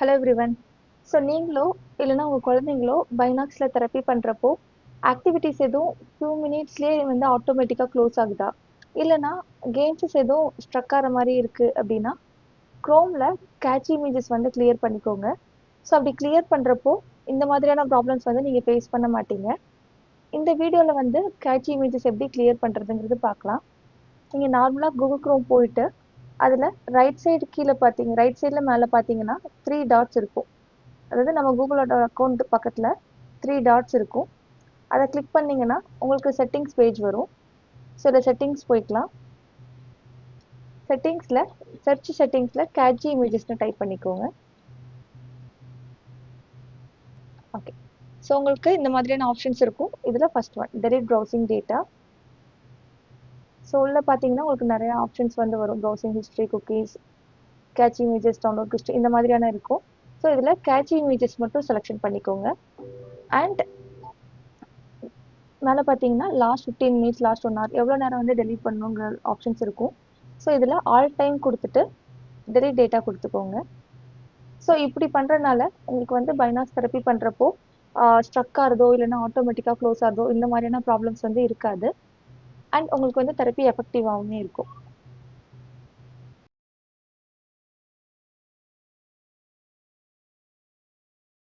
Hello everyone. So நீங்களோ இல்லைன்னா உங்கள் குழந்தைங்களோ பைனாக்ஸில் தெரப்பி பண்ணுறப்போ ஆக்டிவிட்டீஸ் எதுவும் ஃபியூ மினிட்ஸ்லேயே வந்து ஆட்டோமேட்டிக்காக க்ளோஸ் ஆகுதா, இல்லைன்னா கேம்ஸஸ் எதுவும் ஸ்ட்ரக் ஆகிற மாதிரி இருக்குது அப்படின்னா க்ரோமில் கேட்ச் இமேஜஸ் வந்து கிளியர் பண்ணிக்கோங்க. ஸோ அப்படி கிளியர் பண்ணுறப்போ இந்த மாதிரியான ப்ராப்ளம்ஸ் வந்து நீங்கள் ஃபேஸ் பண்ண மாட்டீங்க. இந்த வீடியோவில் வந்து கேட்ச் இமேஜஸ் எப்படி கிளியர் பண்ணுறதுங்கிறது பார்க்கலாம். நீங்கள் நார்மலாக கூகுள் க்ரோம் போயிட்டு அதில் ரைட் சைடு கீழே பார்த்தீங்க, ரைட் சைடில் மேலே பார்த்தீங்கன்னா 3 டாட்ஸ் இருக்கும். அதாவது நம்ம கூகுளோட அக்கௌண்ட் பக்கத்தில் 3 டாட்ஸ் இருக்கும். அதை கிளிக் பண்ணிங்கன்னா உங்களுக்கு செட்டிங்ஸ் பேஜ் வரும். ஸோ இதில் செட்டிங்ஸ் போய்க்கலாம். செட்டிங்ஸில் சர்ச் செட்டிங்ஸில் கேட்சி இமேஜஸ்னு டைப் பண்ணிக்கோங்க. ஓகே, ஸோ உங்களுக்கு இந்த மாதிரியான ஆப்ஷன்ஸ் இருக்கும். இதில் first one delete browsing data. So உள்ள பார்த்தீங்கன்னா உங்களுக்கு நிறைய ஆப்ஷன்ஸ் வந்து வரும். Browsing history, cookies, catch images, download history, இந்த மாதிரியான இருக்கும். ஸோ இதில் கேட்ச் இமேஜஸ் மட்டும் செலெக்ஷன் பண்ணிக்கோங்க. அண்ட் மேலே பார்த்தீங்கன்னா லாஸ்ட் 15 மினிட்ஸ், லாஸ்ட் 1 ஹவர் எவ்வளோ நேரம் வந்து டெலீட் பண்ணணுங்கிற ஆப்ஷன்ஸ் இருக்கும். ஸோ இதில் ஆல் டைம் கொடுத்துட்டு டெலிட் டேட்டா கொடுத்துக்கோங்க. ஸோ இப்படி பண்ணுறதுனால உங்களுக்கு வந்து பைனாக்ஸ் தெரப்பி பண்ணுறப்போ ஸ்ட்ரக் ஆகிறதோ இல்லைன்னா ஆட்டோமேட்டிக்காக க்ளோஸ் ஆகிறதோ இந்த மாதிரியான ப்ராப்ளம்ஸ் வந்து இருக்காது. அண்ட் உங்களுக்கு வந்து தெரப்பி எஃபெக்டிவாகவுமே இருக்கும்.